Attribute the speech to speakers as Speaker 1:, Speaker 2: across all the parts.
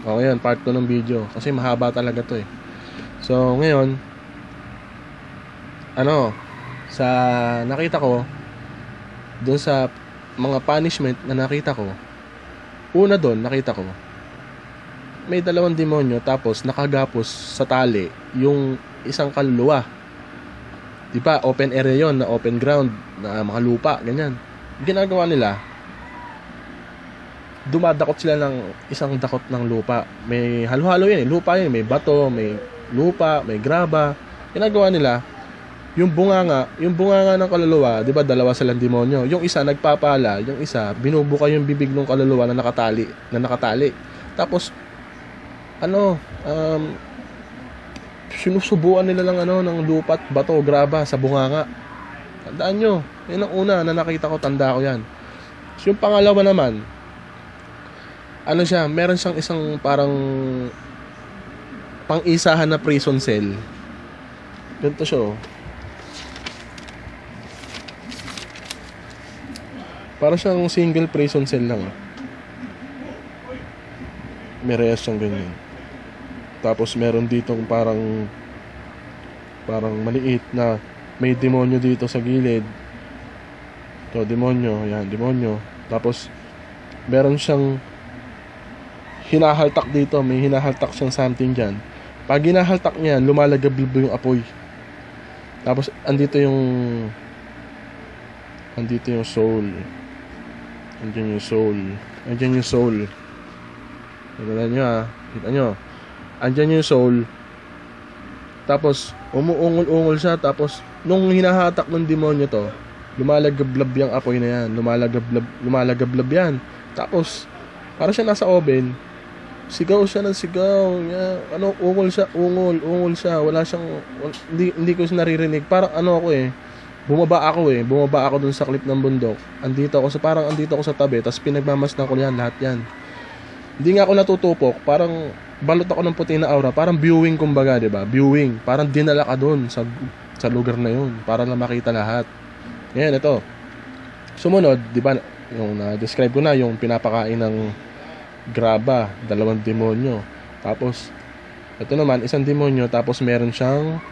Speaker 1: O ngayon, part 2 ng video. Kasi mahaba talaga to eh. So, ngayon, sa nakita ko, doon sa mga punishment na nakita ko, una doon, nakita ko, may dalawang demonyo tapos nakagapos sa tali yung isang kaluluwa. Diba, open area yon, na open ground, na mga lupa, ganyan. Ginagawa nila, dumadakot sila ng isang dakot ng lupa. May halo-halo yan, lupa yan, may bato, may lupa, may graba. Ginagawa nila, yung bunganga ng kaluluwa, 'di ba, dalawa silang demonyo. Yung isa nagpapala, yung isa binubuka yung bibig ng kaluluwa na nakatali. Tapos sinusubuan nila ng lupa at bato, graba sa bunganga. Tandaan nyo, yun ang una na nakita ko, tanda ko yan. So, yung pangalawa naman, meron siyang isang parang pang-isahan na prison cell. Ganito siya, oh. Para siyang single prison cell lang. May reyes siyang ganyan. Tapos meron ditong parang maliit na may demonyo dito sa gilid. Ito, demonyo. Yan, demonyo. Tapos meron siyang hinahaltak dito. May hinahaltak siyang something dyan. Pag hinahaltak niya, lumalagablib yung apoy. Tapos andito yung soul. Andiyan yung soul. Kita nyo. Andyan yung soul. Tapos umuungol-ungol siya. Tapos nung hinahatak ng demonyo to, lumalagablab yung apoy na yan. Lumalagablab yan. Tapos para siya nasa oven, sigaw siya ng sigaw. Ungol siya. Wala siyang, hindi ko siya naririnig. Parang bumaba ako dun sa cliff ng bundok. Andito ako sa tabi, tapos pinagmamasdan ko yan, lahat yan. Hindi nga ako natutupok, parang balot ako ng puti na aura, parang viewing kumbaga, 'di ba? Viewing, parang dinala ka doon sa lugar na 'yun para lang makita lahat. Ngayon ito. Sumunod, 'di ba, yung na-describe ko na yung pinapakain ng graba, dalawang demonyo. Tapos ito naman, isang demonyo, tapos meron siyang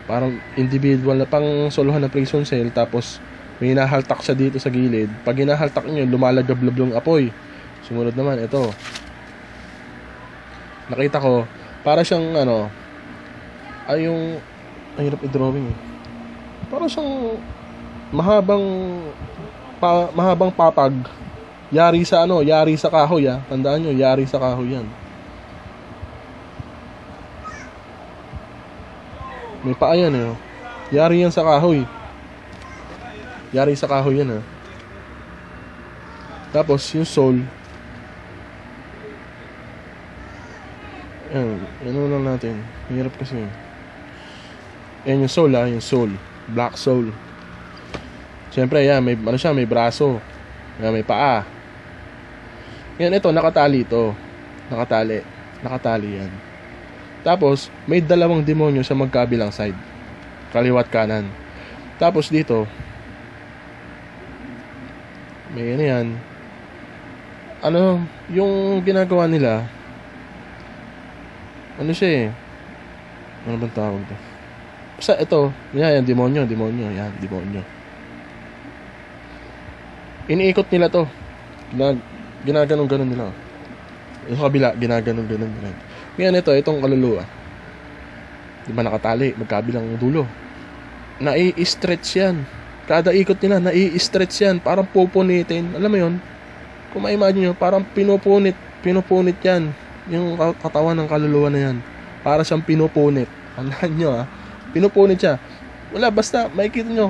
Speaker 1: parang individual na pang solohan na prison cell, tapos may hinahaltak siya dito sa gilid. Pag hinahaltak niyo, lumalagablab yung apoy. Sumunod naman ito. Nakita ko, para siyang yung hirap i-drawing eh. Para siyang mahabang papag. Yari sa kahoy ah. Tandaan nyo, yari sa kahoy yan. May paa yan eh. Yari yan sa kahoy. Yari sa kahoy yan ah. Tapos yung soul, yan lang natin. Hirap kasi. Yan yung soul ah, yung soul. Black soul. Siyempre yan, may braso. Yan, may paa. Yan, ito, nakatali ito. Nakatali yan. Tapos, may dalawang demonyo sa magkabilang side. Kaliwat kanan. Tapos dito, may yan. Yung ginagawa nila, siya eh. Ano bang tawag to? Basta ito, yan, demonyo. Yan, demonyo. Iniikot nila to. Ginaganon-ganon nila. Yung kabila, ginaganon-ganon nila. Ngayon itong kaluluwa. Di ba nakatali, magkabilang dulo. Nai-stretch yan. Kada ikot nila, nai-stretch yan. Parang pupunitin. Alam mo yun? Kung ma-imagine nyo, parang pinupunit yan. Yung katawan ng kaluluwa na yan. Para siyang pinupunit. Tandaan nyo ha. Pinupunit siya. Wala, basta, makikita nyo.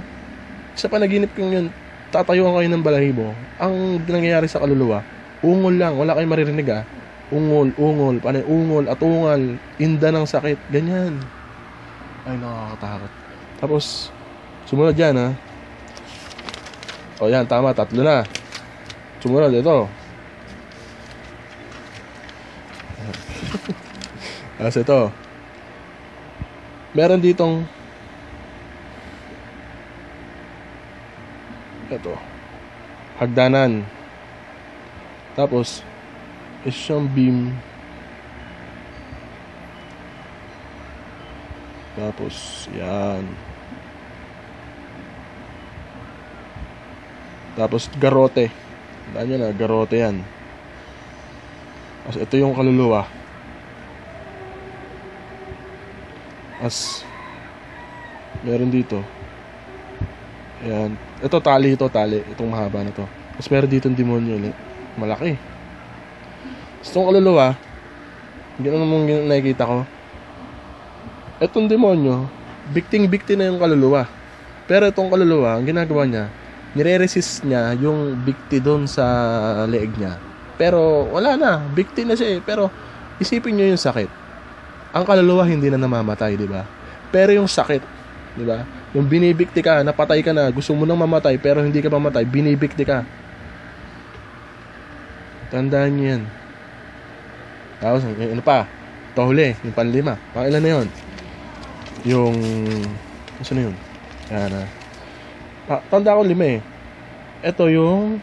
Speaker 1: Sa panaginip kong yun, tatayuan kayo ng balahibo. Ang nangyayari sa kaluluwa, ungol lang. Wala kayong maririnig ha. Ungol, panay ungol at ungal, inda ng sakit, ganyan. Ay, nakakatakot. Tapos, sumunod yan ha. O yan, tama, 3 na. Sumunod, ito. Tapos ito. Meron ditong ito, hagdanan. Tapos, isang beam Tapos, yan. Tapos, garote. Tandaan nyo na, garote yan. As ito yung kaluluwa. As meron dito. Ayan. Ito tali, itong mahaba na to. Tapos meron dito yung demonyo ulit. Malaki. Tapos itong kaluluwa, gano'n mong nakikita ko. Itong demonyo, bikting-bikti na yung kaluluwa. Pero itong kaluluwa, ang ginagawa niya, nire-resist niya yung bikti doon sa leeg niya. Pero wala na, bikti na siya eh. Pero isipin niyo yung sakit. Ang kaluluwa hindi na namamatay, di ba? Pero yung sakit, di ba? Yung binibikti ka, napatay ka na, gusto mo nang mamatay pero hindi ka mamatay, binibikti ka. Tandaan niyo yan. Tapos, ano pa? Ito huli, yung panlima. Ilan na yun? Yung, ano na yun? Yan na. Tanda ko 5 eh. Ito yung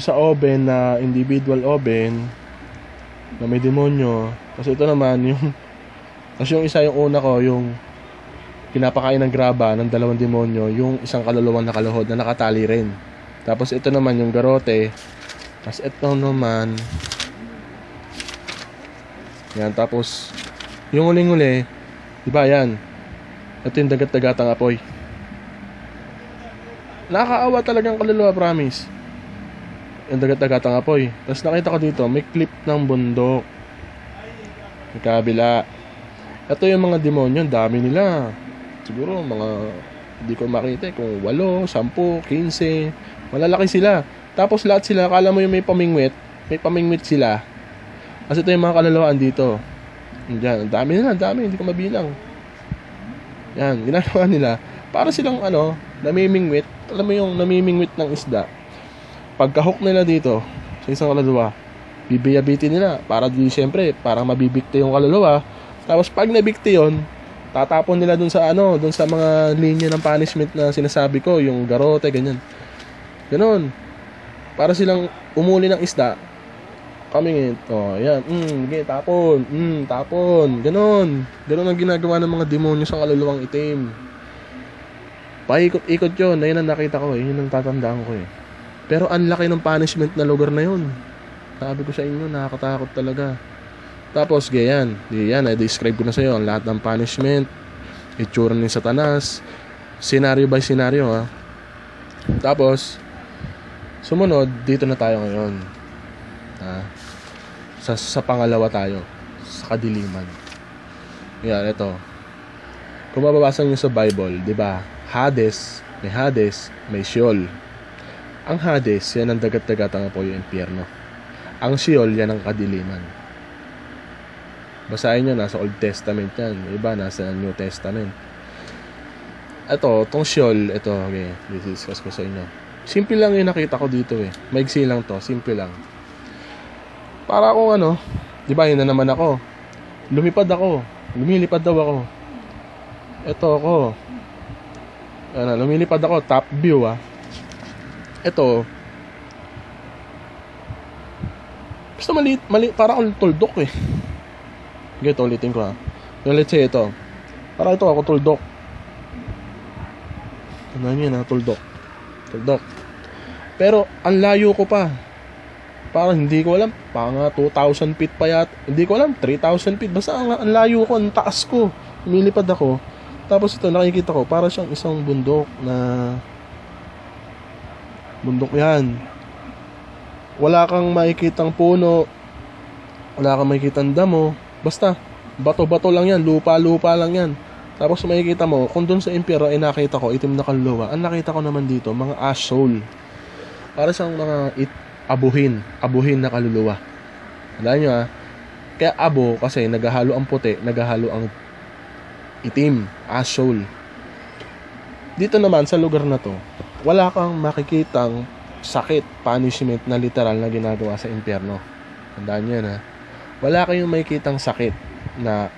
Speaker 1: sa oven na individual oven na may demonyo. Kasi ito naman yung yung isa yung una ko, yung pinapakain ng graba ng 2 demonyo, yung isang kaluluwang nakaluhod na nakatali rin. Tapos ito naman yung garote. Tapos ito naman yan. Tapos yung uling-uli, diba yan? Ito yung dagat-dagatang apoy. Nakakaawa talagang kaluluwa, promise. Yung dagat-dagatang apoy. Tapos nakita ko dito, may clip ng bundok. May kabila. Ito yung mga demonyo, dami nila. Siguro mga, hindi ko makita kung 8, 10, 15. Malalaki sila. Tapos lahat sila, akala mo yung may pamingwit sila. Kasi ito yung mga kaluluwaan dito. Diyan, dami nila, dami, hindi ko mabilang. Yan, ginagawa nila. Para silang namimingwit. Alam mo yung namimingwit ng isda. Pagka-hook nila dito sa isang kaluluwa, bibiyabitin nila para siyempre para mabibikti yung kaluluwa. Tapos pag nabikti yon, tatapon nila dun sa dun sa mga linya ng punishment na sinasabi ko, yung garote, ganyan. Ganon. Para silang umuli ng isda. Kamingit. Yan. Tapon. Tapon. Ganon. Ganon ang ginagawa ng mga demonyo sa kaluluwang itim. Paikot-ikot yun. Ayun ang nakita ko eh. Yun ang tatandaan ko eh. Pero ang laki ng punishment na lugar na yun. Sabi ko sa inyo, nakakatakot talaga. Tapos, ganyan. Yan, i-describe ko na sa iyo ang lahat ng punishment, itsura ni Satanas, scenario by scenario, ha. Tapos, sumunod, dito na tayo ngayon. Sa pangalawa tayo, sa kadiliman. Yan, ito. Kung mababasa niyo sa Bible, di ba? Hades, may Sheol. Ang Hades, yan ang dagat-dagatang apoy, yung impyerno. Ang Sheol, yan ang kadiliman. Basahin nyo, nasa Old Testament yan. Iba, nasa New Testament. Ito, itong Sheol, ito, okay, discuss ko sa inyo. Simple lang yung nakita ko dito eh. Maigsi lang to, simple lang. Para akong di ba, yun na naman ako. Lumilipad daw ako. Ito ako. Lumilipad ako, top view Ito. Basta mali, para akong tuldok eh. Ito, ulitin ko Let's say ito. Para ito ako tuldok. Ano yun tuldok. Pero, ang layo ko pa. Parang hindi ko alam. Parang 2,000 feet pa yat. Hindi ko alam, 3,000 feet. Basta ang layo ko, ang taas ko. Lumilipad ako. Tapos ito, nakikita ko, para siyang isang bundok na... Bundok yan. Wala kang makikitang puno. Wala kang makikitang damo. Basta, bato-bato lang yan. Lupa-lupa lang yan. Tapos makikita mo, kung doon sa impyerno ay nakita ko, itim na kaluluwa. Ang nakita ko naman dito, mga ash soul. Para siyang mga abuhin na kaluluwa. Tandaan nyo Kaya abo, kasi naghahalo ang puti, naghahalo ang itim, ash soul. Dito naman, sa lugar na to, wala kang makikitang sakit, punishment na literal na ginagawa sa impyerno. Tandaan nyo Wala kayong makikitang sakit na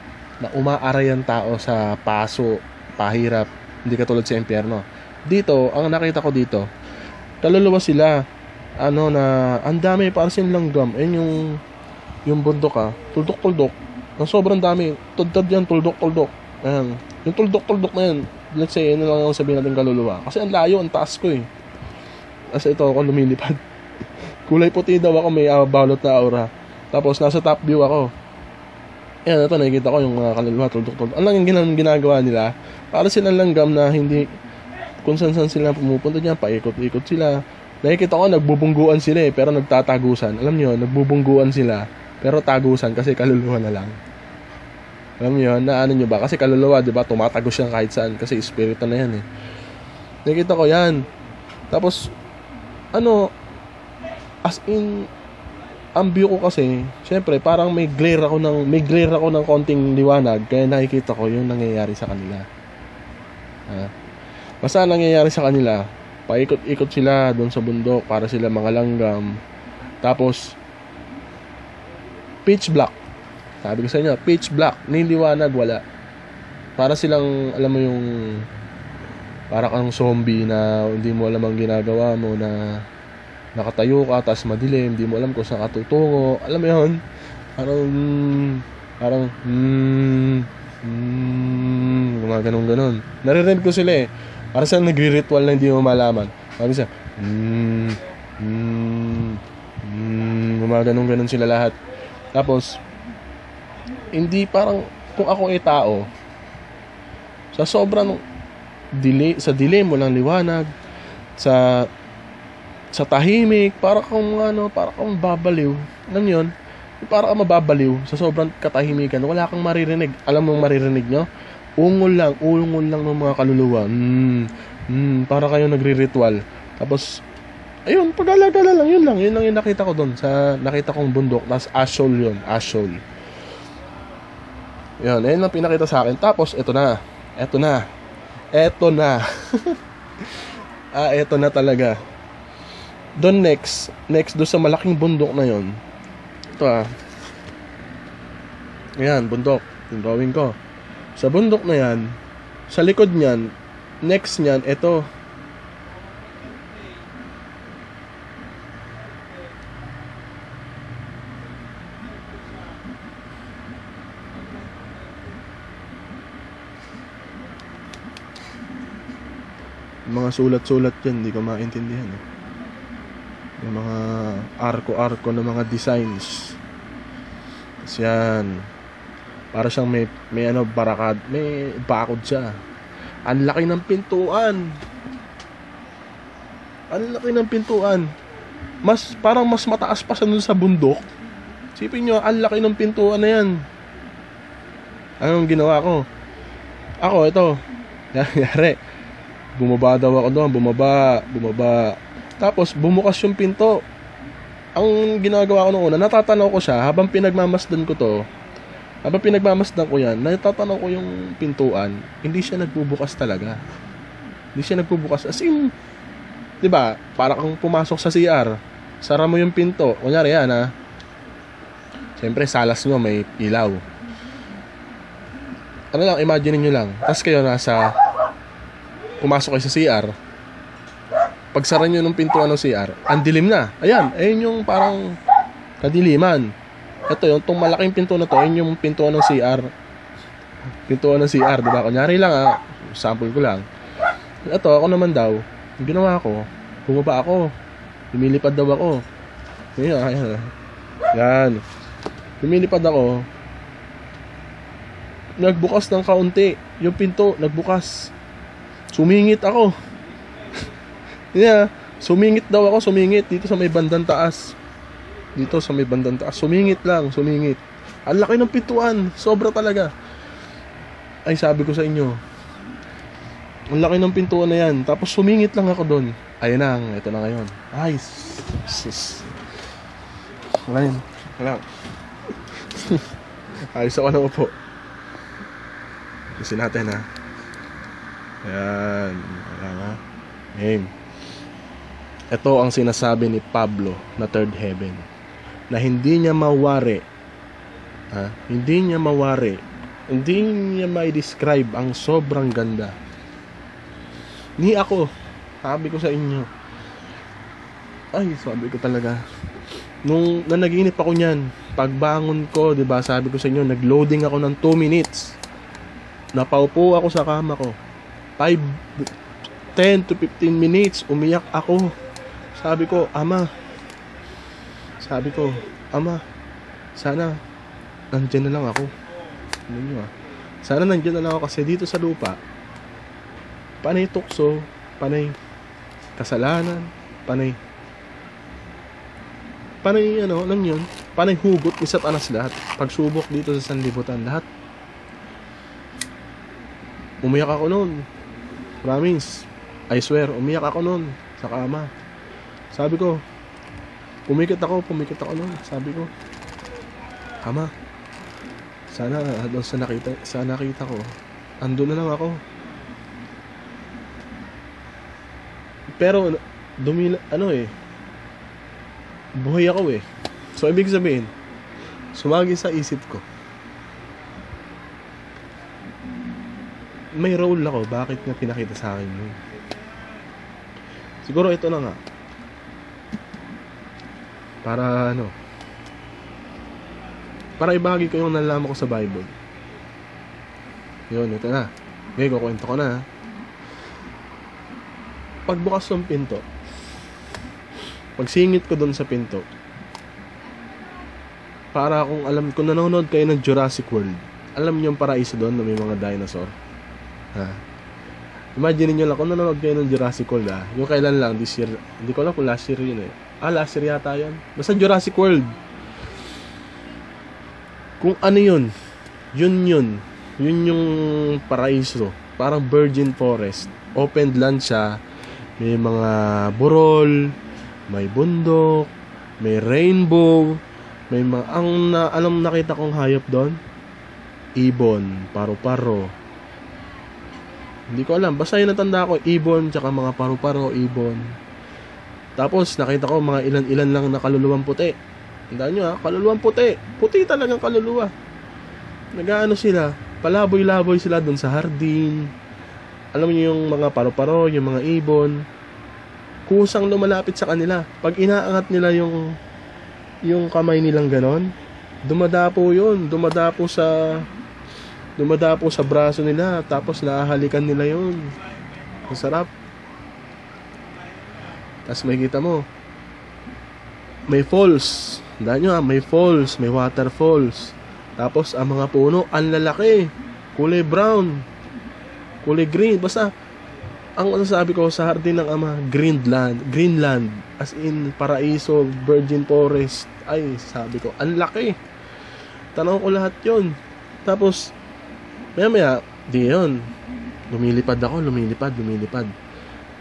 Speaker 1: umaaray ang tao sa paso, pahirap, hindi katulad sa impyerno. Dito, ang nakita ko dito, kaluluwa sila, na, ang dami, para silang langgam. Ayun yung bundok tuldok-tuldok. Ang sobrang dami, tudtad yan, tuldok-tuldok. Yung tuldok-tuldok na yun, let's say, yun lang yung sabihin natin kaluluwa. Kasi ang layo, ang taas ko eh. Kasi ito ako lumilipad. Kulay puti daw ako, may balot na aura. Tapos nasa top view ako. Yan, ito nakikita ko yung mga kaluluwa, tuldok-tuldok. Ano lang yung ginagawa nila? Para silang langgam na hindi, kung saan sila pumupunta dyan, paikot-ikot sila. Nakikita ko, nagbubungguan sila eh, pero nagtatagusan. Alam niyo, nagbubungguan sila, pero tagusan kasi kaluluwa na lang. Alam niyo, na ano niyo ba? Kasi kaluluwa, di ba, tumatagos yan kahit saan. Kasi espiritu na yan eh. Nakikita ko yan. Tapos, as in, ang view ko kasi, syempre, parang may glare ako ng konting liwanag, kaya nakikita ko yung nangyayari sa kanila. Basta nangyayari sa kanila, paikot-ikot sila doon sa bundok para sila mga langgam. Tapos, pitch black. Sabi ko sa inyo, pitch black, niliwanag, wala. Para silang, alam mo yung, para kang zombie na hindi mo alam ang ginagawa mo, na nakatayo ka, tas madilim, hindi mo alam kung saan ka tutungo. Alam mo yun? Parang mga ganun. Naririnig ko sila eh. Para silang nagre-ritual na hindi mo malaman. Sabi siya, mga ganun sila lahat. Tapos, hindi parang, kung ako ay tao, sa sobrang sa dilim, walang liwanag, sa tahimik, para kang babaliw. Alam niyo yun? Para kang mababaliw sa sobrang katahimikan, wala kang maririnig. Alam mong maririnig nyo? Ungol lang ng mga kaluluwa. Para kayo nagre-ritual. Tapos, ayun, pag-alagala lang, yun lang yung nakita ko doon, nakita kong bundok, tas Ashol yun, Ashol. Yun, ayun lang pinakita sa akin. Tapos, eto na. Eto na talaga. Doon next doon sa malaking bundok na yon. Ito Ayan, bundok. Yung drawing ko. Sa bundok na yan, sa likod niyan, next niyan, ito. Yung mga sulat-sulat yan, hindi ko maintindihan eh. Yung mga arko-arko ng mga designs. Kasi yan, para siyang may barakad, may bakod siya. Ang laki ng pintuan. Parang mas mataas pa sa bundok. Sipin nyo, ang laki ng pintuan na yan. Anong ginawa ko? Ako, ito. Yari. Bumaba daw ako doon, bumaba. Tapos bumukas yung pinto. Ang ginagawa ko noon, natatanaw ko siya habang pinagmamasdan ko yan, natatanaw ko yung pintuan. Hindi siya nagbubukas talaga. As in, 'di ba? Para kang pumasok sa CR. Sara mo yung pinto. Kunyari yan Siyempre salas nyo may ilaw. Imagine niyo lang. Tapos kayo pumasok kayo sa CR. Pagsara nyo ng pintuan ng CR, ang dilim na. Ayun yung parang kadiliman. Ito yung malaking pinto na to, ayun yung pintuan ng CR. Pintuan ng CR, diba? Kunyari lang sample ko lang. Ito, ako naman daw, yung ginawa ko, bumaba ako. Lumilipad daw ako. Yan. Lumilipad ako. Nagbukas ng kaunti. Yung pinto, nagbukas. Sumingit ako. Sumingit dito sa may bandang taas. Sumingit. Ang laki ng pintuan, sobra talaga. Ay, sabi ko sa inyo, ang laki ng pintuan na yan. Tapos sumingit lang ako doon. Ayun na, ito na ngayon. Ay, sus. Wala. Ayos ako na po. Kasi natin Ayan. Aim. Ito ang sinasabi ni Pablo na third heaven. Na hindi niya mawari. Hindi niya ma-describe ang sobrang ganda. Ni ako. Sabi ko sa inyo. Ay, sabi ko talaga. Nung nanaginip ako niyan, pagbangon ko, 'di ba? Sabi ko sa inyo, nag-loading ako ng 2 minutes. Napaupo ako sa kama ko. 10 to 15 minutes, umiyak ako. Sabi ko, Ama, sana nandyan na lang ako. Ano nyo Sana nandyan na lang ako kasi dito sa lupa, panay tukso, panay kasalanan, panay lang yun. Panay hugot ni Satanas lahat. Pagsubok dito sa sanlibutan, lahat. Umiyak ako noon. Promise. I swear, umiyak ako noon sa kama. Sabi ko, pumikit ako noon. Sabi ko, Ama, sana doon sa nakita ko, andun na lang ako. Pero buhay ako eh. So ibig sabihin, sumagi sa isip ko, may role ako, bakit nga pinakita sa akin yun? Siguro ito na nga, para ibahagi ko yung nalaman ko sa Bible. Yun, ito na. Okay, kukwento ko na. Pagbukas ng pinto, pagsingit ko doon sa pinto, para kung nanonood kayo ng Jurassic World, alam niyo yung paraiso doon na may mga dinosaur. Imagine niyo lang kung nanonood kayo ng Jurassic World, yung kailan lang, this year, hindi ko alam kung last year yun eh. Last year yata yun. Basta Jurassic World. Kung ano yun yung paraiso. Parang virgin forest. Open land siya. May mga burol, may bundok, may rainbow, may mga, alam nakita kong hayop doon? Ibon, paru-paro. Hindi ko alam, basta yung natanda ko, ibon, tsaka mga paru-paro, ibon. Tapos nakita ko mga ilan-ilan lang na kaluluwang puti. Tandaan nyo kaluluwang puti. Puti talagang kaluluwa. Nag-aano sila, palaboy-laboy sila doon sa hardin. Alam niyo yung mga paru-paro, yung mga ibon, kusang lumalapit sa kanila. Pag inaangat nila yung kamay nilang ganon, dumadapo sa braso nila, tapos nahahalikan nila yun. Ang sarap. Tapos makikita mo, may falls. Tandaan nyo may falls, may waterfalls. Tapos ang mga puno, ang lalaki, kulay brown, kulay green. Basta ang sabi ko sa hardin ng Ama, Greenland, as in paraiso, virgin forest. Ay, sabi ko, ang laki. Tanong ko lahat yon. Tapos maya di yun, lumilipad ako.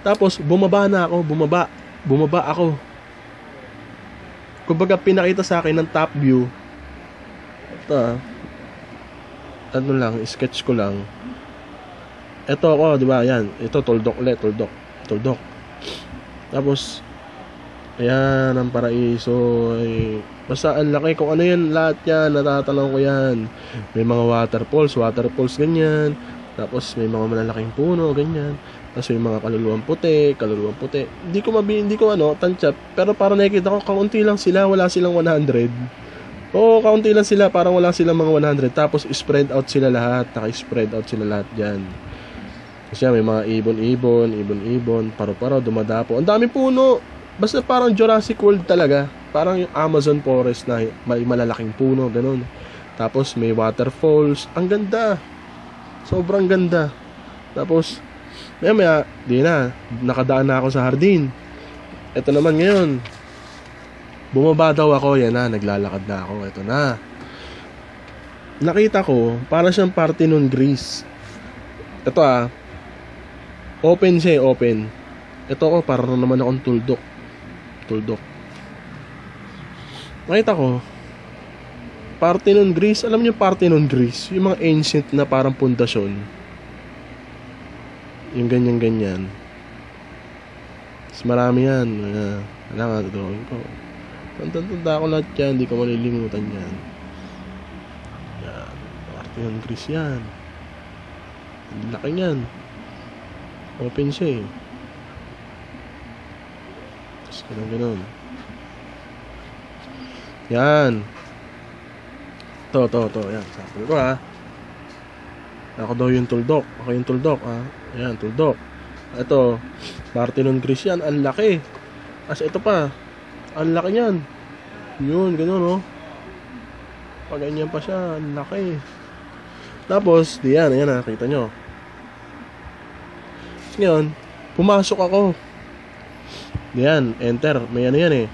Speaker 1: Tapos bumaba ako. Kumbaga pinakita sa akin ng top view. Ito sketch ko lang. Ito ako, di ba? Yan, ito tuldok. Tapos ayan, ang paraiso. Basta ang laki. Kung ano yan, lahat yan, natatanong ko yan. May mga waterfalls, ganyan. Tapos may mga malalaking puno, ganyan. Tapos may mga kaluluwang puti. Hindi ko tansya. Pero parang nakikita ko, kaunti lang sila, wala silang 100. Oo, kaunti lang sila, parang wala silang mga 100. Tapos spread out sila lahat. Naka-spread out sila lahat dyan. Kasi may mga ibon, paru-paro, dumadapo. Ang dami puno. Basta parang Jurassic World talaga. Parang yung Amazon forest na may malalaking puno, ganun. Tapos may waterfalls. Ang ganda. Sobrang ganda. Tapos maya, nakadaan na ako sa hardin. Ito naman ngayon. Bumaba daw ako, yan na, naglalakad na ako. Ito na. Nakita ko, para siyang Parthenon, Greece. Ito open siya, open. Ito ko, para naman akong tuldok. Nakita ko, Parthenon, Greece. Alam niyo Parthenon, Greece? Yung mga ancient na parang pundasyon. Yung ganyan. Mas marami yan. Wala nga, drawing ko. Tanda ko lahat yan. Hindi ko malilimutan yan. Yan. Parthenon, Greece yan. Ang laki yan. Open siya eh. Tapos ganun. Yan. To. Yan. Sabi ko Ako daw yung tuldok. Ako yung tuldok. Ayan, tuldok. Ito, Parthenon Greece yan. Ang laki. As ito pa. Ang laki yan. Yun, ganun, oh. Pag ganyan pa siya, ang laki. Tapos, diyan, ayan na, kita nyo. Ngayon, pumasok ako. Diyan, enter. May ano yan eh.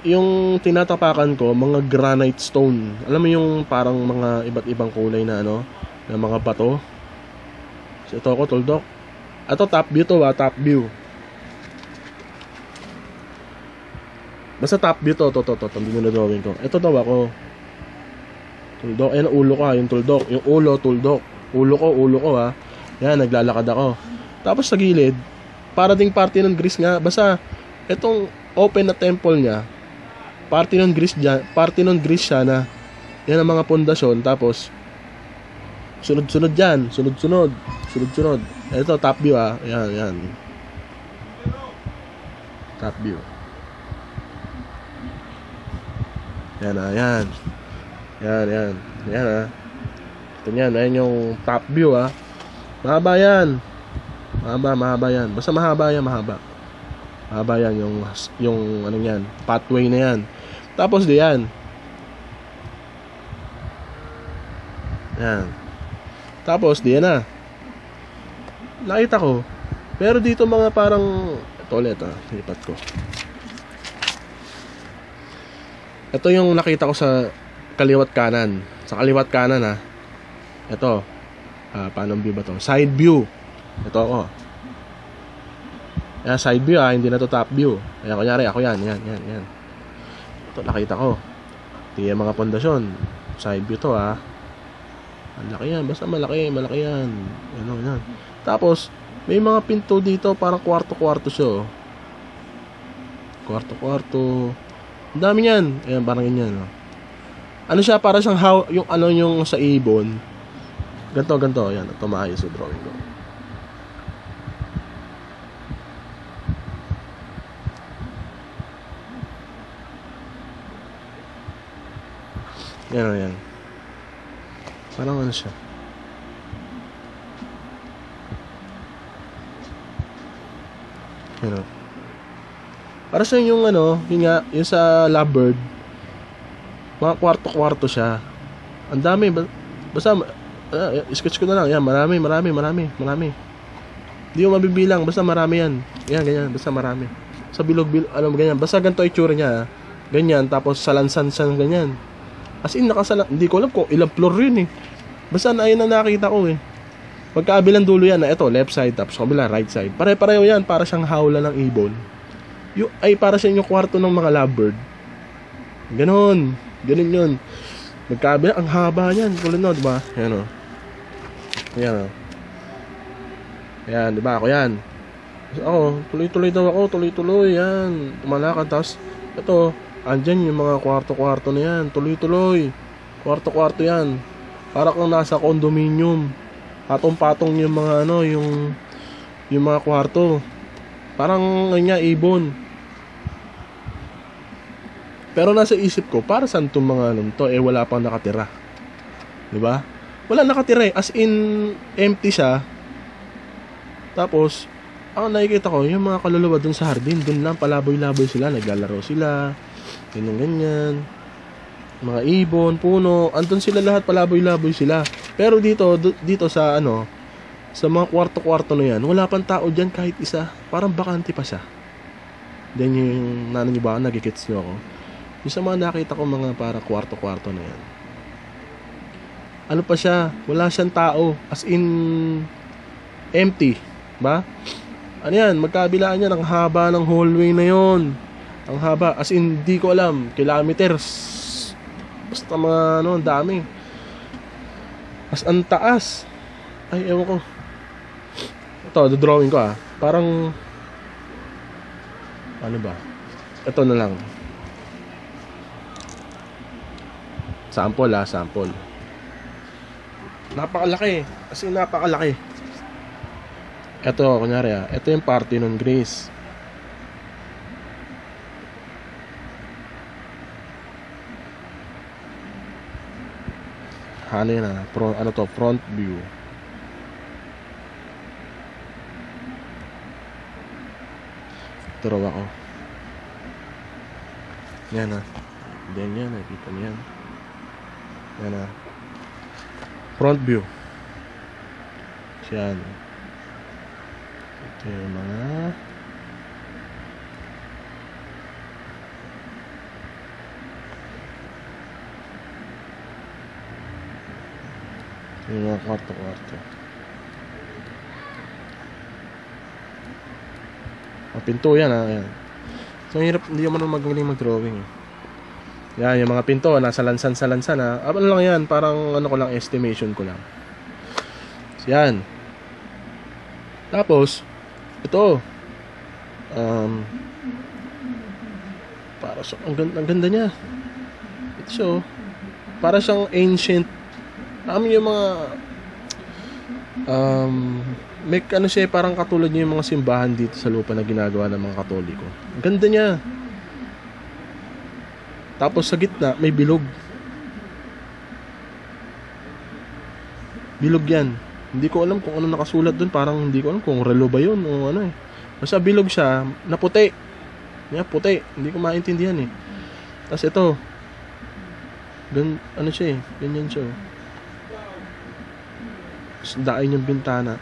Speaker 1: Yung tinatapakan ko, mga granite stone. Alam mo yung parang mga iba't ibang kulay na ano, na mga bato. So, ito ako, tuldok. Ito, top view to, top view. Basta top view to, hindi nyo na drawing ko. Ito daw ako. Tuldok, ayan, ulo ko yung tuldok. Yung ulo, tuldok. Ulo ko ha. Yan, naglalakad ako. Tapos sa gilid, para ding Parthenon Greece nga. Basta, itong open na temple niya, Parthenon Greece siya na, yan ang mga pundasyon. Tapos, sunod-sunod dyan. Sunod-sunod. Ito, top view ha. Yan. Top view. Yan. Yan ha. Ito yan, ayan yung top view ha. Mahaba yan. Mahaba yan. Basta mahaba yan, mahaba. Mahaba yan yung ano yan, pathway na yan. Tapos diyan. Yan. Tapos diyan na. Nakita ko. Pero dito mga parang ito ulit lipat ko. Ito yung nakita ko sa kaliwat kanan. Sa kaliwat kanan ha. Ito. Paano view ba to? Side view. Ito ako. Ayan, side view hindi na to top view. Ayan, kunyari ako yan. Ito nakita ko. Ito yung mga pundasyon. Side view to Ang laki yan. Basta malaki yan. Yan. Tapos, may mga pinto dito. Parang kwarto-kwarto siya. Kwarto-kwarto. Ang dami yan. Ayan, parang ganyan. Ano siya? Para siyang yung sa ibon. Ganto. Ayan, ito maayos yung drawing ko. Yan. Parang ano siya. Yan. Para sa yung yung sa lovebird. Mga kwarto-kwarto siya. Ang dami. Basta, sketch ko na lang. Yan, marami. Hindi mo mabibilang. Basta marami yan. Yan, ganyan. Basta marami. Sa bilog-bilog, ganyan. Basta ganito itsura niya. Ganyan. Tapos salansan ganyan. As in, hindi ko alam kung ilang floor yun eh. Basta ayun na nakita ko eh. Pagkaabilang dulo yan ito, left side. Tapos kabila, right side. Pare-pareho yan. Para siyang hawla ng ibon. Para siya yung kwarto ng mga lovebird. Ganun yun. Magkabila, ang haba niyan. Kulun no, diba? Yan o. Yan, diba? Ako yan. Ako, tuloy-tuloy daw ako. Tuloy-tuloy, yan. Tumalakad. Tapos, ito, andyan yung mga kwarto-kwarto na yan. Tuloy-tuloy. Kwarto-kwarto yan. Para kang nasa condominium. Patong-patong yung mga yung mga kwarto. Parang ibon. Pero nasa isip ko, para saan itong mga to? Wala pang nakatira. Diba? Wala nakatira eh. As in, empty siya. Tapos, ang nakikita ko, yung mga kaluluwa dun sa hardin, dun lang palaboy-laboy sila. Naglalaro sila. Ganyan. Mga ibon, puno. Andun sila lahat, palaboy-laboy sila. Pero dito sa sa mga kwarto-kwarto na yan, wala pang tao dyan kahit isa. Parang bakante pa siya. Then yung nyo ba, nagikits nyo ako. Yung sa mga nakita ko mga para kwarto-kwarto na yan. Ano pa siya? Wala siyang tao. As in, empty. Ba? Ano yan? Magkabilaan yan. Ang haba ng hallway na yon. Ang haba. As in, di ko alam. Kilometers. Basta mga ang dami. As ang taas. Ay, ewan ko. Ito, drawing ko Parang, ano ba? Ito na lang. Sample sample. Napakalaki. As in, napakalaki. Ito, kunyari ito yung Parthenon Greece. Ano yan ano to, front view. Turo ako. Yan Then yan, nakikita mo yan. Yan front view. Yan. Ito yung mga kwarto. Pinto yan yan. So hirap, hindi mo naman magaling mag-drawing Yan, yung mga pinto nasa lansan ano lang yan, parang ano ko lang, estimation ko lang. So, yan. Tapos ito para sa ang ganda niya. Ito siya para siyang ancient. Yung mga may ano siya, parang katulad niya yung mga simbahan dito sa lupa na ginagawa ng mga Katoliko. Ang ganda niya. Tapos sa gitna may bilog. Bilog yan. Hindi ko alam kung ano nakasulat doon. Parang hindi ko alam kung relo ba yun o ano Basta bilog siya na puti. Puti. Hindi ko maintindihan Tapos ito. Ano siya ganyan siya. Dain yung bintana.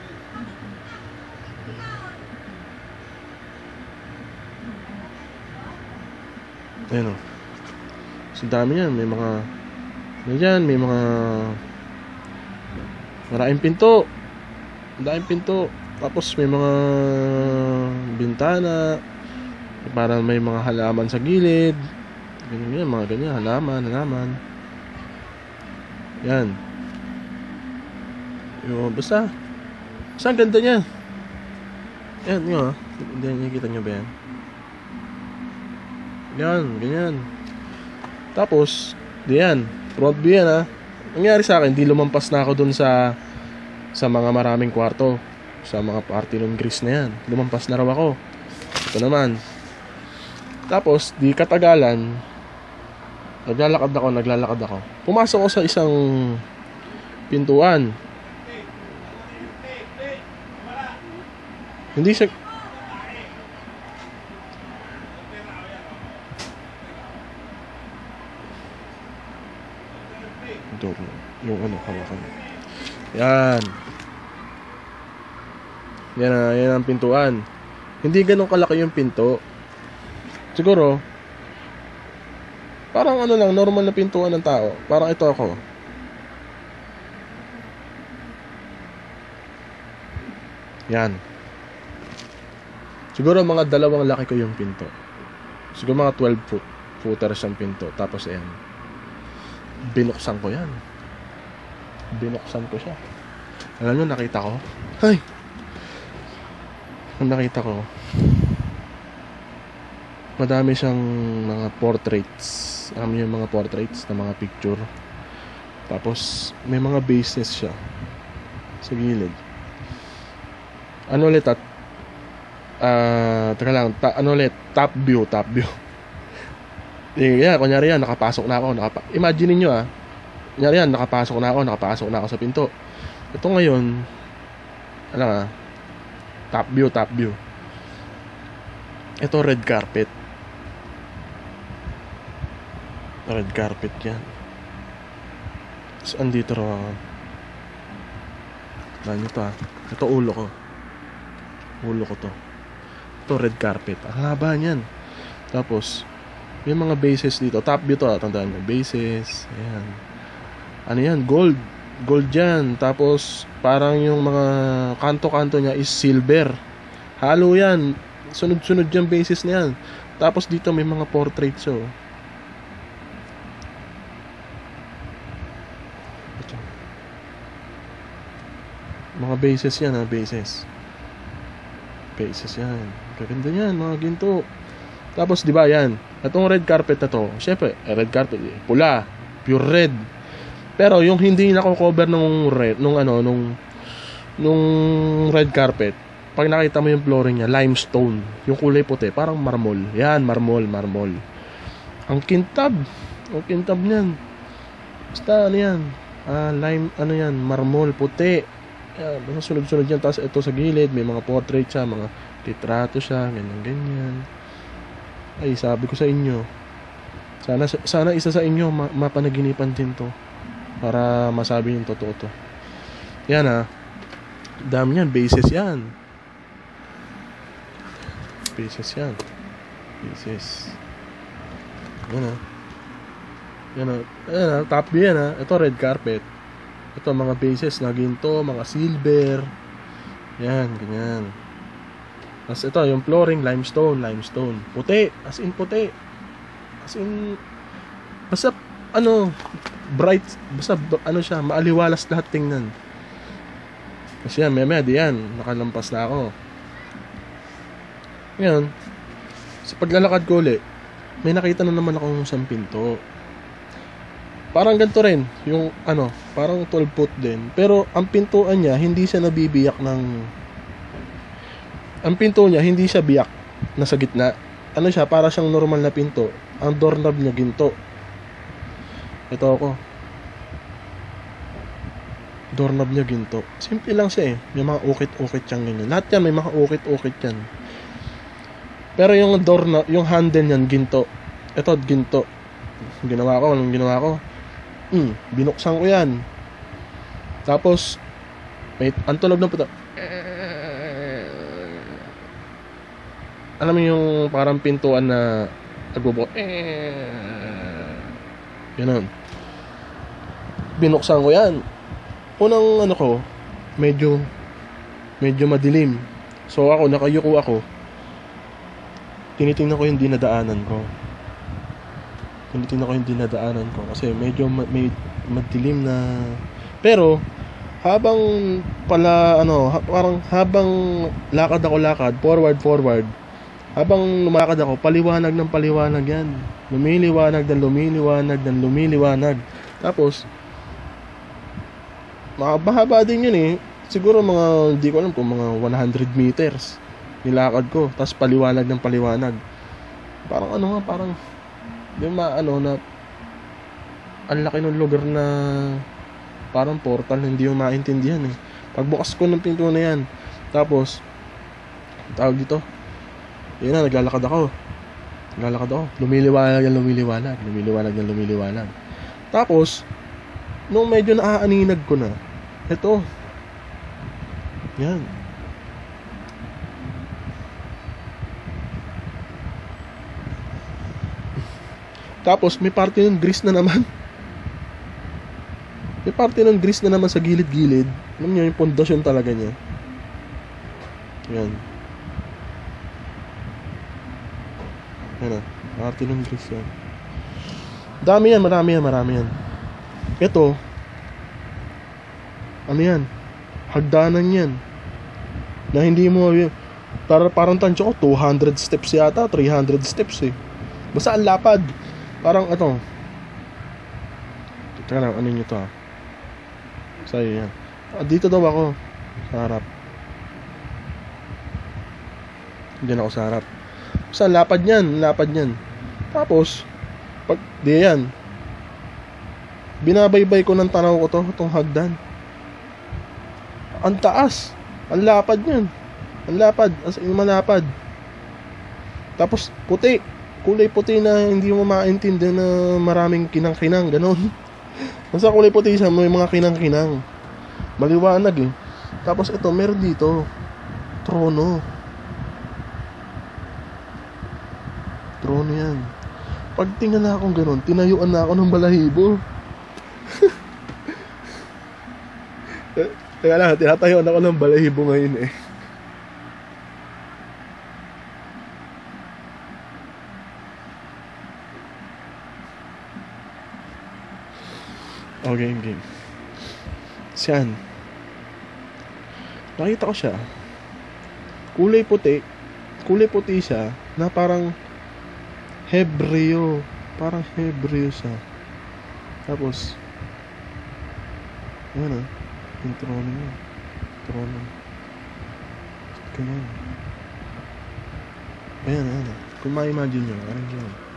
Speaker 1: Ayan So dami yan. May mga maraming pinto. Tapos may mga bintana. Parang may mga halaman sa gilid. Ganyan, mga ganyan. Halaman. Yan. Basta ang ganda niya. Yan, hindi nakikita nyo ba yan? Yan, ganyan. Tapos, diyan, front view yan Nangyari sa akin, di lumampas na ako dun sa mga maraming kwarto. Sa mga party ng Greece na yan. Lumampas na raw ako. Ito naman. Tapos, di katagalan, naglalakad ako. Pumasok ako sa isang pintuan. Hindi siya ito, yung hawakan. Yan ang pintuan. Hindi ganun kalaki yung pinto. Siguro parang lang, normal na pintuan ng tao. Parang ito ako. Yan. Siguro mga 2 laki ko yung pinto. Siguro mga 12 footers ang pinto. Tapos ayan. Binuksan ko yan. Binuksan ko siya. Alam nyo, nakita ko. Nakita ko. Madami siyang mga portraits. Alam nyo yung mga portraits na mga picture. Tapos may mga bases siya sa gilid. Ano ulit teka lang, top view. Yeah, kunyari yan, nakapasok na ako. Imagine niyo kunyari yan, nakapasok na ako sa pinto. Ito ngayon, top view. Ito red carpet. Red carpet yan. So, andito raw ako. Ganyan to Ito ulo ko to. Ito red carpet. Ang haba niyan. Tapos may mga bases dito. Top view to tandaan nyo. Bases. Ayan. Ano yan? Gold yan. Tapos parang yung mga kanto-kanto niya is silver. Halo yan. Sunod-sunod yung bases na yan. Tapos dito may mga portraits mga bases yan bases yan. Gaganda yan, mga ginto. Tapos di ba yan, itong red carpet na to, syempre red carpet pula, pure red. Pero yung hindi nako-cover nung red, nung red carpet, pag nakita mo yung flooring niya, limestone, yung kulay puti, parang marmol. Yan, marmol. Ang kintab niyan. Basta ano yan, lime, ano yan, marmol, puti. Yan, basta sunod-sunod yan. Tapos ito sa gilid, may mga portrait siya, mga litrato siya, ganyan-ganyan. Ay, sabi ko sa inyo, sana isa sa inyo mapanaginipan din to para masabi yung totoo to. Yan dami yan, bases yan. Bases yan. Bases. Yan top view yan Ito red carpet. Ito mga bases na ginto, mga silver. Yan, ganyan. Tapos ito, yung flooring, limestone. Puti, as in puti. As in, basta, bright, basta, siya, maaliwalas lahat tingnan. Kasi yan, maya di yan, nakalampas na ako. Ngayon, sa paglalakad ko ulit, may nakita na naman akong isang pinto. Parang ganito rin, yung, parang 12 foot din. Pero, ang pintuan niya, hindi siya nabibiyak ng... Ang pinto niya, hindi siya biyak, nasa gitna. Siya, para siyang normal na pinto. Ang doorknob niya ginto. Ito ako. Doorknob niya ginto. Simple lang siya May mga ukit-ukit siyang ganyan. Lahat yan, may mga ukit-ukit yan. Pero yung doorknob, yung handle niyan, ginto. Ito, ginto. Anong ginawa ko? Binuksan ko yan. Tapos, ang tunog ng puto. Alam mo yung parang pintuan na nagbubuo. Ganun. Binuksan ko yan. Unang ko, medyo madilim. So ako, nakayuko ako. Tinitingnan ko yung dinadaanan ko. Kasi medyo may madilim na... Pero, habang lakad, forward, habang lumakad ako, paliwanag yan. Lumiliwanag. Tapos, mahaba din yun Siguro mga, di ko alam kung mga 100 meters nilakad ko. Tapos paliwanag. Parang na ang laki ng lugar na parang portal, hindi mo maintindihan Pagbukas ko ng pinto na yan, tapos tawag dito, yun naglalakad ako, lumiliwanag. Tapos nung medyo naaaninag ko na, ito yan, tapos may parte ng grease na naman. Sa gilid-gilid. Alam niyo yung pundasyon talaga niya. Yan. Parte ng grease yan. Marami yan. Ito, yan? Hagdanan yan. Na hindi mo, parang tansyo ko, 200 steps yata, 300 steps Basta ang lapad. Parang ito. Teka lang, ano nyo to Sa'yo yan. Dito daw ako. Sa harap. Diyan ako sa harap. Basta lapad yan. Tapos, pag di yan, binabaybay ko ng tanaw ko itong hagdan. Ang taas. Ang lapad yan. As in malapad. Tapos, puti. Kulay puti na hindi mo maintindihan na maraming kinang-kinang, gano'n. Basta kulay puti siya, may mga kinang-kinang. Maliwanag Tapos ito, meron dito, trono yan. Pag tingnan na akong gano'n, tinayuan na ako ng balahibo. Kaya lang, tinatayuan ako ng balahibo ngayon Okay, game. Siyan. Nakita ko siya. Kulay puti siya na parang Hebreo. Parang Hebreo siya. Tapos, yung trono niya. Ganyan. Ayan. Kung ma-imagine nyo, parang yan.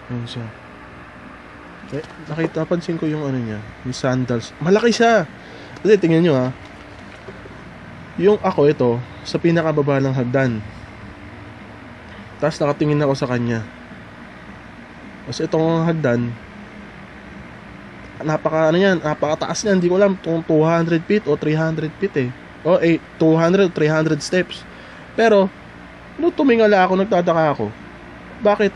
Speaker 1: Yan siya. napansin ko yung ano niya, yung sandals. Malaki siya. Kasi tingnan nyo ha. Yung ako ito, sa pinakababa ng hagdan. Tapos nakatingin ako sa kanya. Tapos itong hagdan, napakataas niyan. Hindi ko alam kung 200 feet o 300 feet eh. O 200, 300 steps. Pero, nung tumingala ako, nagtataka ako. Bakit?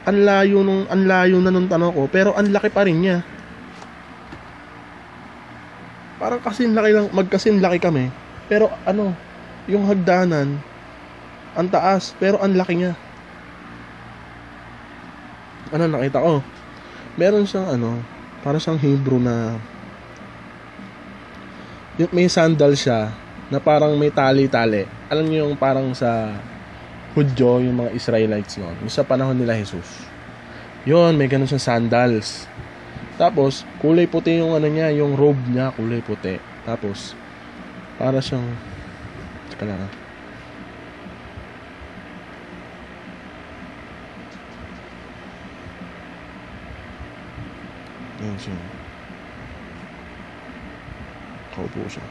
Speaker 1: Ang layo na nung tanong ko, pero ang laki pa rin niya. Parang magkasin laki kami. Pero yung hagdanan, ang taas, pero ang laki niya. Nakita ko? Meron siyang para siyang Hebrew na may sandal siya na parang may tali-tali. Alam niyo yung parang sa Hudyo, yung mga Israelites noon, yung sa panahon nila Jesus. Yun, may ganun siyang sandals. Tapos, kulay puti yung niya, yung robe niya, kulay puti. Tapos, para siyang, tsaka lang. Yan siya. Kaupo siya.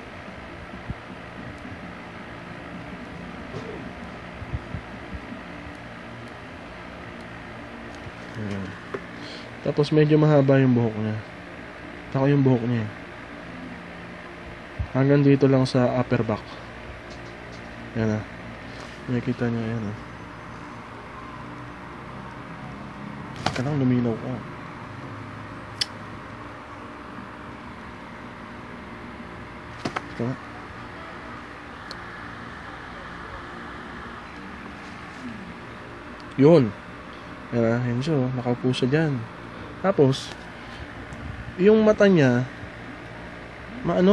Speaker 1: Ayan. Tapos medyo mahaba yung buhok niya. Ako yung buhok niya. Hanggang dito lang sa upper back. Yan ah. Nakikita niya yan ah. Kanang luminaw ko. Ito. Yun. Yan ah. Yan siya. Nakaupo siya dyan. Tapos, yung mata niya,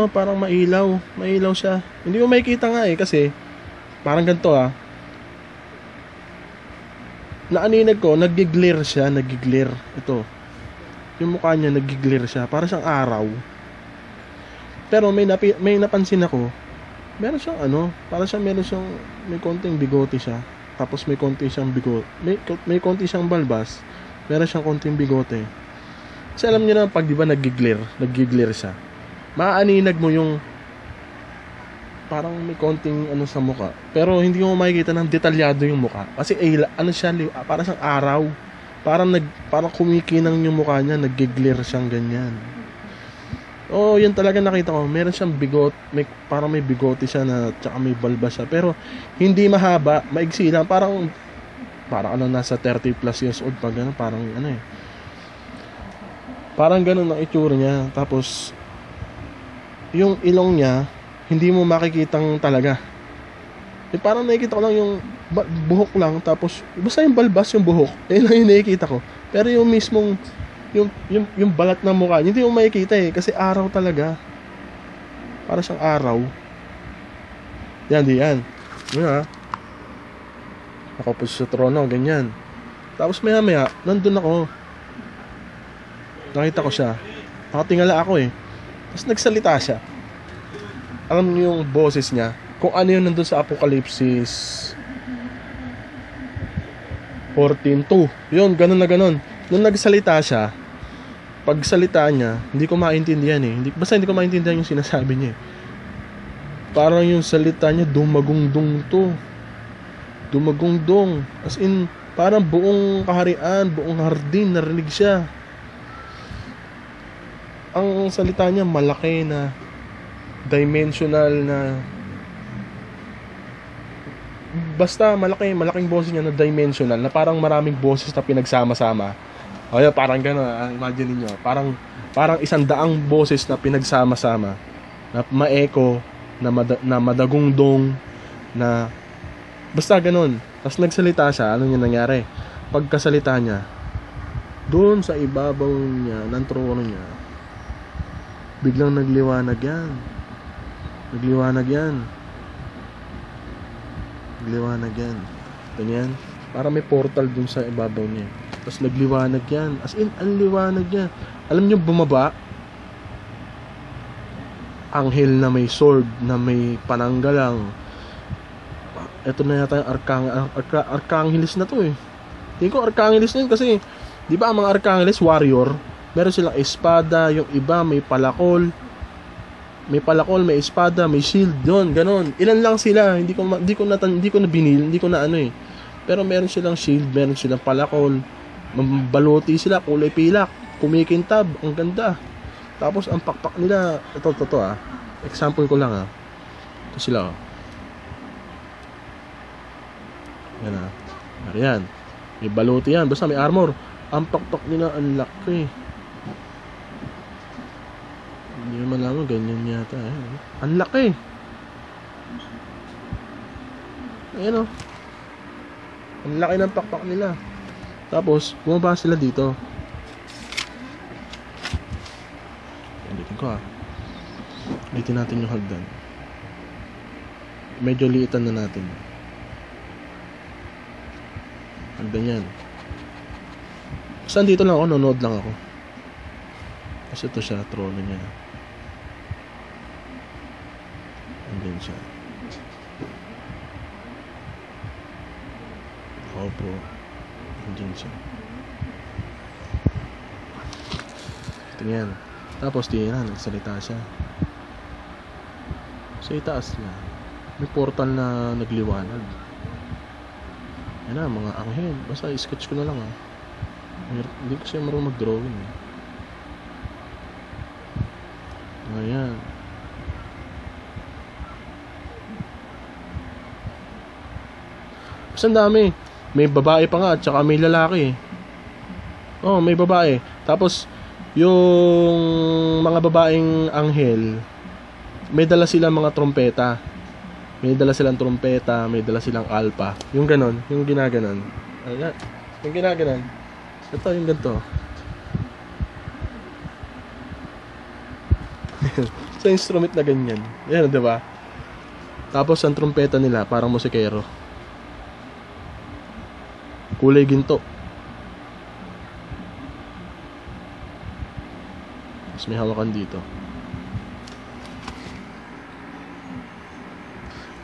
Speaker 1: parang mailaw. Mailaw siya. Hindi mo makikita nga eh, kasi, parang ganito ah. Naaninag ko, nag-glare siya, nag-glare. Ito. Yung mukha niya, nag-glare siya. Para siyang araw. Pero may napansin ako, meron siyang may konting bigote siya. Tapos may konti siyang bigote. May konti siyang balbas. Meron siyang konting bigote. Kasi alam niyo na pag di ba nag-glare siya. Maaninag mo yung parang may konting sa mukha. Pero hindi mo makikita ng detalyado yung mukha. Kasi siya, parang siyang araw. Parang kumikinang yung mukha niya, nag-glare siyang ganyan. Oh, yun talaga nakita ko. Meron siyang parang may bigote siya na tsaka may balbas siya. Pero hindi mahaba, maigsi lang. Parang nasa 30 plus years old pa gano'n. Parang gano'n ang itsura niya. Tapos, yung ilong niya, hindi mo makikitang talaga. Parang nakikita ko lang yung buhok lang. Tapos, basta yung balbas yung buhok. Lang yung nakikita ko. Pero yung mismong, yung balat ng mukha, hindi mo makikita eh. Kasi araw talaga. Para siyang araw. Yan, yan. Yun ha. Nakaupo sa trono, ganyan. Tapos maya, nandun ako. Nakita ko siya. Nakatingala ako eh. Tapos nagsalita siya. Alam niyo yung boses niya. Kung ano yun nandun sa Apocalypse 14:2. Yun, ganun na ganun. Nung nagsalita siya, pagsalita niya, hindi ko maintindihan eh. Basta hindi ko maintindihan yung sinasabi niya eh. Parang yung salita niya, dumagungdong to. Dumagungdong. As in, parang buong kaharian, buong hardin, narinig siya. Ang salita niya, malaki na, dimensional na, basta malaking boses niya na dimensional, na parang maraming boses na pinagsama-sama. O yun, parang gano'n, imagine niyo, parang 100 boses na pinagsama-sama, na ma-echo, na madagungdong, na basta gano'n. Tapos nagsalita siya, ano yung nangyari? Pagkasalita niya, doon sa ibabaw niya, ng trono niya, biglang nagliwanag yan. Ganyan. Parang may portal dun sa ibabaw niya. Tapos nagliwanag yan. As in, ang liwanag niya. Alam niyo, bumaba. Anghel na may sword, na may pananggalang. Ito na yata yung Arkangelis na to eh. Hindi ko Arkangelis na yun kasi Di ba ang mga Arkangeles, warrior, meron silang espada, yung iba may palakol, may espada, may shield, doon, ganon. Ilan lang sila, hindi ko na binil, hindi ko na ano eh. Pero meron silang shield, meron silang palakol, baluti sila, kulay pilak, kumikintab, ang ganda. Tapos ang pakpak nila, ito example ko lang ito sila yan Ayan, may baluti yan, basta may armor. Ang pakpak nila, ang laki. Hindi naman lang ganyan yata ang laki. Ayan ang laki ng pakpak nila. Tapos bumaba sila dito. Ulitin ko ulitin natin yung hagdan. Medyo liitan na natin hagdan yan. Saan dito lang ako, nanonood lang ako. Kasi ito siya, trono niya. Andyan siya. Opo. Andyan siya. Tingnan. Tapos tingnan, nagsalita siya. Sa itaas niya, may portal na nagliwanag. Yan mga anghel. Basta i-sketch ko na lang Hindi ko siya marunong mag-drawing Ayan. Mas ang dami. May babae pa nga, tsaka may lalaki. May babae. Tapos yung mga babaeng anghel, may dala silang mga trompeta. May dala silang trompeta, may dala silang alpa. Yung ganon, yung ginaganon. Ayan. Yung ginaganon. Ito yung ganito. Sa instrument na ganyan. Ayan, di ba? Tapos ang trompeta nila parang musikero. Kulay ginto. Tapos may hawakan dito.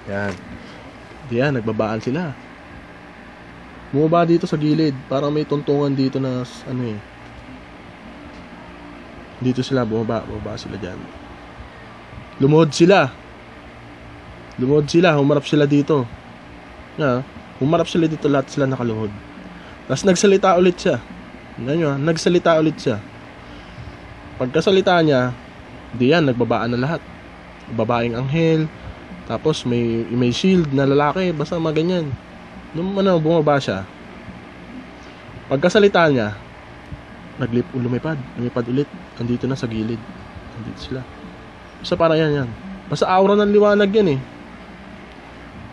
Speaker 1: Yan. Diyan, nagbabaan sila. Bumaba dito sa gilid. Parang may tuntungan dito na dito sila bumaba sila dyan. Lumuhod sila. Humarap sila dito. Humarap sila dito, lahat sila nakaluhod. Tapos nagsalita ulit siya. Nagsalita ulit siya. Pagkasalita niya, diyan, nagbabaan na lahat. Babaeng anghel. Tapos may shield na lalaki, basta mga ganyan. Nung bumaba siya, pagkasalita niya, lumipad ulit. Andito na sa gilid. Andito sila. Basta para yan. Basta aura ng liwanag yan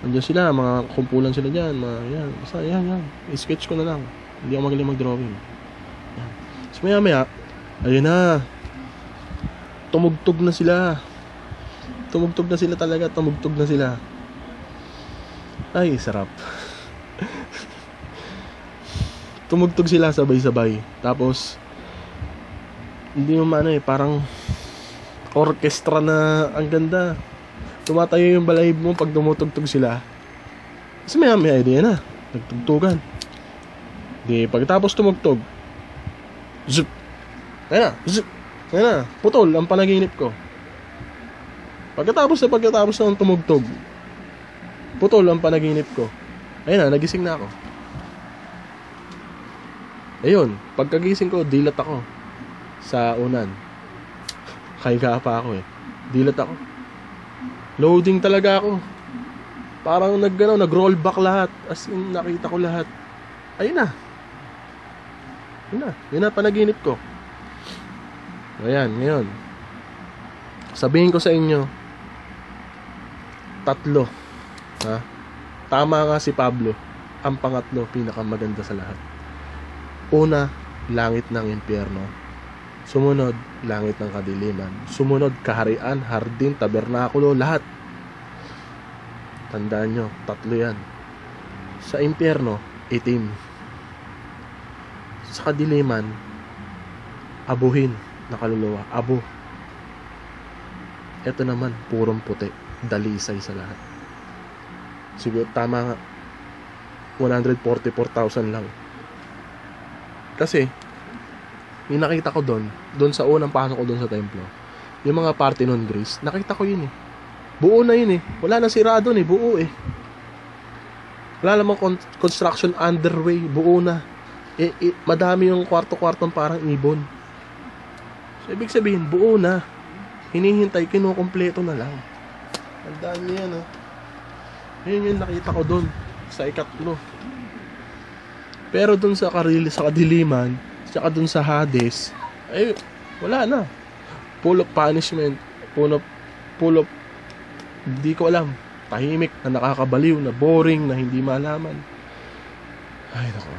Speaker 1: Andiyan sila, mga kumpulan sila dyan, yan. Basta yan. I-sketch ko na lang. Hindi ako magaling mag-drawing. Yan. So maya, ayun na. Tumugtog na sila talaga. Tumugtog na sila. Ay, sarap. Tumugtog sila sabay-sabay. Tapos hindi mo parang orchestra na ang ganda. Tumatayo yung balahib mo pag dumutugtog sila. Kasi may idea na. Nagtugtugan. Di pagkatapos tumugtog, zup. Ayan na. Putol ang panaginip ko. Pagkatapos ng tumugtog, putol ang panaginip ko. Ayun na, nagising na ako. Ayun, pagkagising ko, dilat ako sa unan. Kaya pa ako Dilat ako. Loading talaga ako. Parang nag-roll back lahat. As in, nakita ko lahat. Ayun na. Yun na panaginip ko. Ayan, ngayon. Sabihin ko sa inyo, 3. Tama nga si Pablo. Ang pangatlo, pinakamaganda sa lahat. Una, langit ng impyerno. Sumunod, langit ng kadiliman. Sumunod, kaharian, hardin, tabernakulo, lahat. Tandaan nyo, 3 yan. Sa impyerno, itim. Sa kadiliman, abuhin na kaluluwa. Abo. Ito naman, purong puti. Dalisay sa lahat. Siguro, tama nga. 144,000 lang. Kasi, yung nakita ko doon sa unang pasok ko doon sa templo, yung mga Parthenon Greece, nakita ko yun eh. Buo na yun eh. Wala na sira doon eh, buo eh. Wala namang construction underway, buo na. Madami yung kwarto-kwartong parang ibon. So, ibig sabihin, buo na. Hinihintay, kinukumpleto na lang. Tandaan niyo yan oh. Yun yung nakita ko doon sa ikatlo. Pero doon sa kadiliman, tsaka doon sa Hades, ay wala na. Full of punishment, full of hindi ko alam, tahimik na nakakabaliw, na boring, na hindi malaman. Ay nako.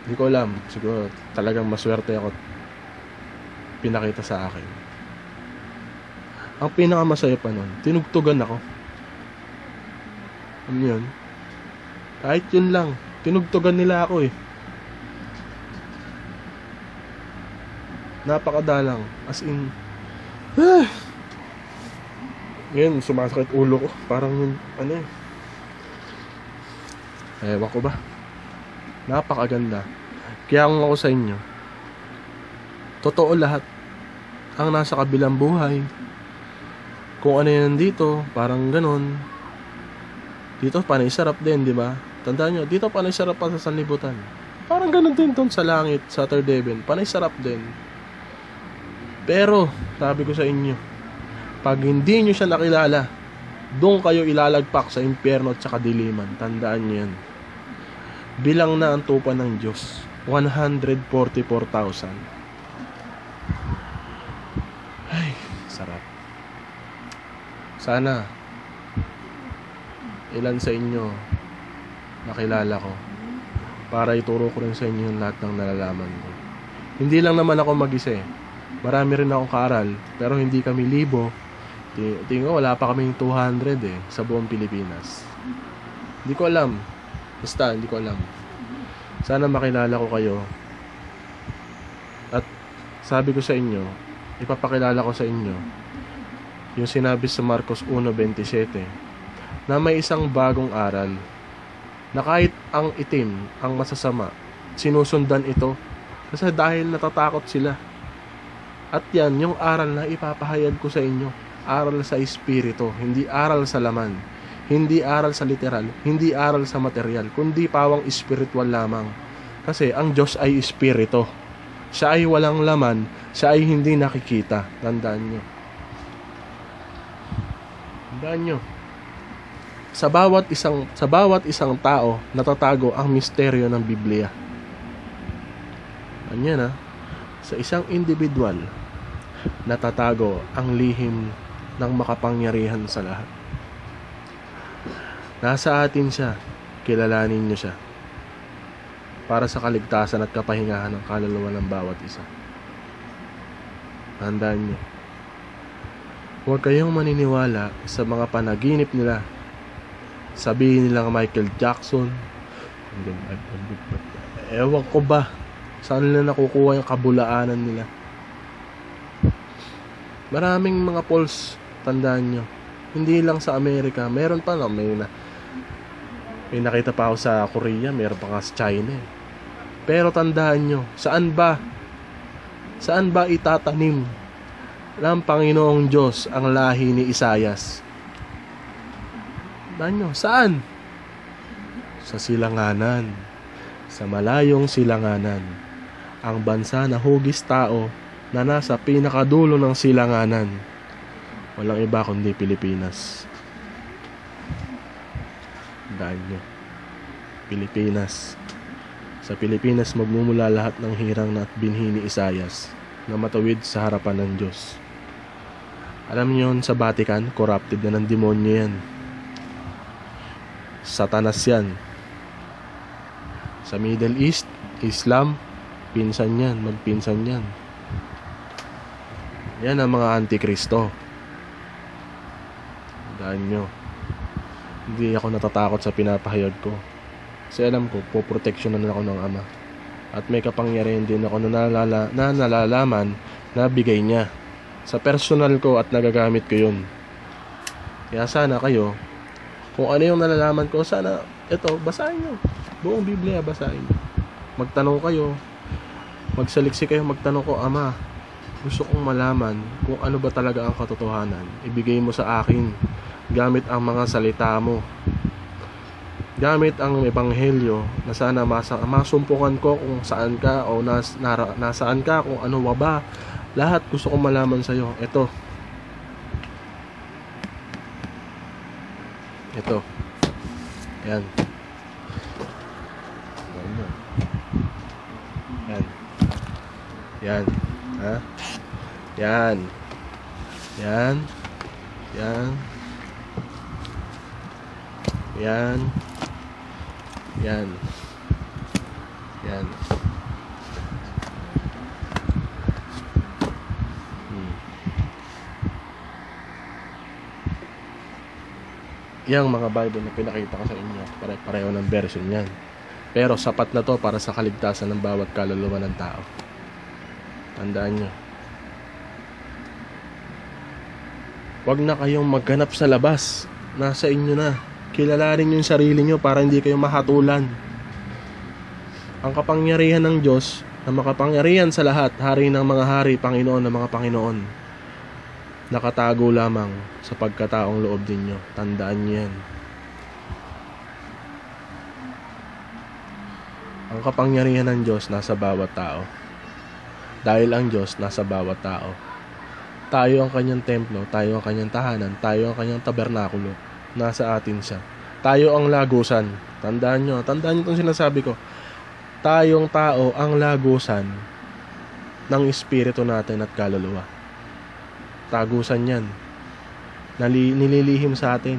Speaker 1: Hindi ko alam, siguro talagang maswerte ako pinakita sa akin. Ang pinakamasaya pa nun, tinugtugan ako. Ano yun? Kahit yun lang, tinugtugan nila ako eh. Napakadalang. As in, ngayon, sumasakit ulo ko. Parang yung, ano eh. Ewan ko ba? Napakaganda. Kaya kung ako sa inyo, totoo lahat. Ang nasa kabilang buhay. Kung ano yan dito, parang ganon. Dito, panay sarap din, di ba? Tandaan nyo, dito panay sarap pa sa sanlibutan. Parang ganon din doon sa langit, sa third heaven. Panay sarap din. Pero, sabi ko sa inyo, pag hindi nyo siya nakilala, doon kayo ilalagpak sa impyerno at sa kadiliman. Tandaan nyo yan. Bilang na ang tupa ng Diyos, 144,000. Ay, sarap. Sana, ilan sa inyo nakilala ko para ituro ko rin sa inyo yung lahat ng nalalaman ko. Hindi lang naman ako mag-isa eh. Marami rin akong kaaral, pero hindi kami libo. Tingin ko wala pa kaming 200 eh sa buong Pilipinas. Hindi ko alam. Basta hindi ko alam. Sana makilala ko kayo. At sabi ko sa inyo, ipapakilala ko sa inyo yung sinabi sa Marcos 1:27 na may isang bagong aral na kahit ang itim, ang masasama, sinusundan ito kasi dahil natatakot sila. At yan, yung aral na ipapahayag ko sa inyo, aral sa espiritu, hindi aral sa laman, hindi aral sa literal, hindi aral sa material, kundi pawang espiritual lamang. Kasi ang Diyos ay espiritu. Siya ay walang laman, siya ay hindi nakikita. Tandaan nyo. Tandaan nyo. Sa bawat isang tao natatago ang misteryo ng Biblia. Ganyan sa isang individual natatago ang lihim ng makapangyarihan sa lahat. Nasa atin siya, kilalanin niyo siya para sa kaligtasan at kapahingahan ng kaluluwa ng bawat isa. Tandaan niyo, huwag kayong maniniwala sa mga panaginip nila. Sabihin nilang Michael Jackson, ewan ko ba saan nila nakukuha yung kabulaanan nila. Maraming mga polls, tandaan nyo, hindi lang sa Amerika, meron pa na, may nakita pa ako sa Korea, meron pa nga sa China eh. Pero tandaan nyo, saan ba itatanim ng Panginoong Diyos ang lahi ni Isayas? Tandaan nyo, saan? Sa silanganan, sa malayong silanganan, ang bansa na hugis tao na nasa pinakadulo ng silanganan. Walang iba kundi Pilipinas. Tandaan nyo, Pilipinas. Sa Pilipinas magmumula lahat ng hirang at binhi ni Isayas na matawid sa harapan ng Diyos. Alam niyo sa Vatican, corrupted na ng demonyo yan. Satanas yan. Sa Middle East, Islam, pinsan yan, magpinsan yan. Yan ang mga antikristo. Tandaan nyo, hindi ako natatakot sa pinapahayag ko. Kasi alam ko, poproteksyonan ako ng Ama. At may kapangyarihan din ako na nalalaman na bigay niya. Sa personal ko at nagagamit ko yun. Kaya sana kayo, kung ano yung nalalaman ko, sana, ito, basahin nyo. Buong Biblia, basahin nyo. magtanong kayo, magsaliksi kayo, magtanong ko, Ama, gusto kong malaman kung ano ba talaga ang katotohanan. Ibigay mo sa akin gamit ang mga salita mo, gamit ang ebanghelyo, na sana masumpungan ko kung saan ka o nasaan ka, kung ano ba. Lahat gusto kong malaman sa iyo. Ito. Yan. Yan. Ha? Yan. Yan. Yan. Yan. Yan. Yan. Yang mga Bible na pinakita ko sa inyo, pare-pareho ng version yan. Pero sapat na to para sa kaligtasan ng bawat kaluluwa ng tao. Tandaan nyo. Huwag na kayong maghanap sa labas. Nasa inyo na. Kilalanin nyo yung sarili nyo para hindi kayo mahatulan. Ang kapangyarihan ng Diyos na makapangyarihan sa lahat, Hari ng mga hari, Panginoon ng mga Panginoon, nakatago lamang sa pagkataong loob ninyo. Tandaan nyo yan. Ang kapangyarihan ng Diyos nasa bawat tao. Dahil ang Diyos nasa bawat tao. Tayo ang kanyang templo, tayo ang kanyang tahanan, tayo ang kanyang tabernakulo. Nasa atin siya. Tayo ang lagusan. Tandaan nyo itong sinasabi ko. Tayong tao ang lagusan ng espiritu natin at kaluluwa. Tagusan yan. Nililihim sa atin.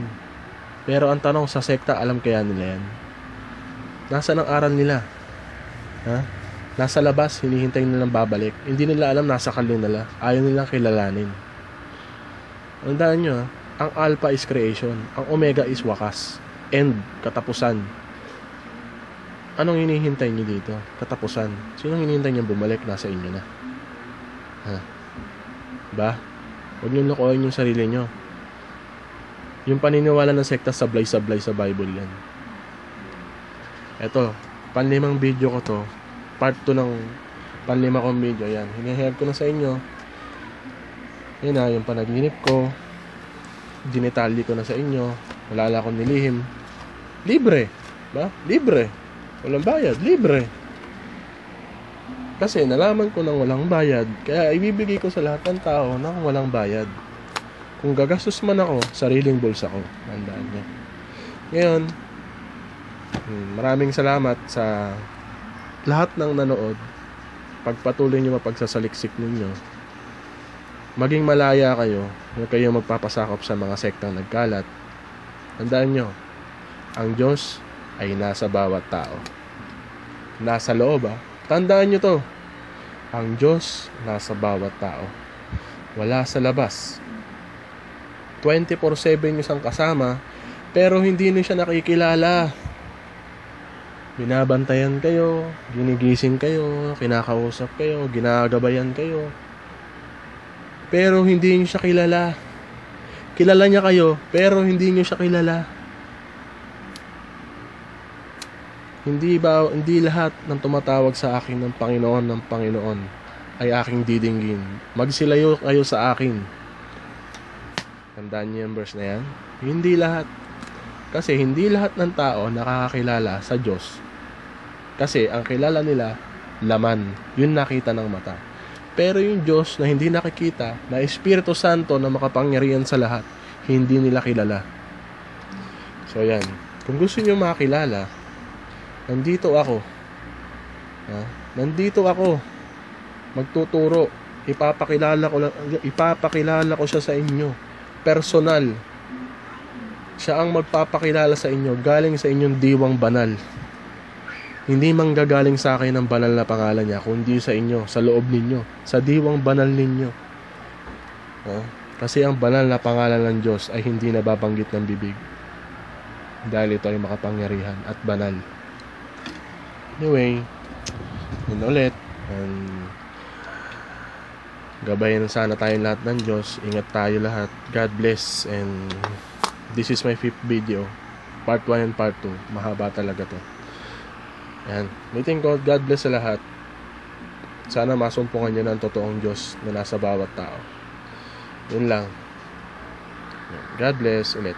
Speaker 1: Pero ang tanong, sa sekta, alam kaya nila yan? Nasaan ang aral nila? Ha? Nasa labas, hinihintay nilang babalik. Hindi nila alam, nasa kalye nila. Ayaw nilang kilalanin. Tandaan nyo, ang alpha is creation. Ang omega is wakas. End, katapusan. Anong hinihintay nyo dito? Katapusan. Sinong hinihintay nyo bumalik? Nasa inyo na. Ha? Ba? Huwag nyo lokohin yung sarili nyo. Yung paniniwala ng sekta, sablay-sablay sa Bible yan. Eto, panlimang video ko to. Part 2 ng panlima kong video. Yan, hinihayag ko na sa inyo. Yan na, yung panaginip ko. Dinetali ko na sa inyo. Wala akong nilihim. Libre. Ba? Libre. Walang bayad. Libre. Kasi nalaman ko nang walang bayad. Kaya ibibigay ko sa lahat ng tao nang walang bayad. Kung gagastos man ako, sariling bulsa ko. Tandaan niyo. Ngayon, maraming salamat sa lahat ng nanood. Pagpatuloy nyo mapagsasaliksik ninyo. Maging malaya kayo. Huwag kayo magpapasakop sa mga sektang nagkalat. Tandaan nyo, ang Diyos ay nasa bawat tao. Nasa loob, Tandaan nyo to. Ang Diyos nasa bawat tao. Wala sa labas. 24/7 yung isang kasama, pero hindi nyo siya nakikilala. Binabantayan kayo, ginigising kayo, kinakausap kayo, ginagabayan kayo. Pero hindi niyo siya kilala. Kilala niya kayo, pero hindi niyo siya kilala. Hindi lahat ng tumatawag sa akin ng Panginoon ay aking didinggin. Magsilayo kayo sa akin. Tandaan niyo yung verse na yan? Hindi lahat. Kasi hindi lahat ng tao nakakakilala sa Diyos. Kasi ang kilala nila, laman. Yun nakita ng mata. Pero yung Diyos na hindi nakikita, na Espiritu Santo na makapangyarihan sa lahat, hindi nila kilala. So yan. Kung gusto niyo makilala, nandito ako. Nandito ako. Magtuturo. Ipapakilala ko siya sa inyo. Personal. Siya ang magpapakilala sa inyo galing sa inyong diwang banal. Hindi manggagaling sa akin ang banal na pangalan niya, kundi sa inyo, sa loob ninyo, sa diwang banal ninyo. Kasi ang banal na pangalan ng Diyos ay hindi nababanggit ng bibig. Dahil ito ay makapangyarihan at banal. Anyway, yun ulit. Gabayan sana tayong lahat ng Diyos. Ingat tayo lahat. God bless. And this is my 5th video. Part 1 and part 2. Mahaba talaga to. Yan. Meeting ko, God bless sa lahat. Sana masumpungan nyo ng totoong Diyos na nasa bawat tao. Yun lang. God bless ulit.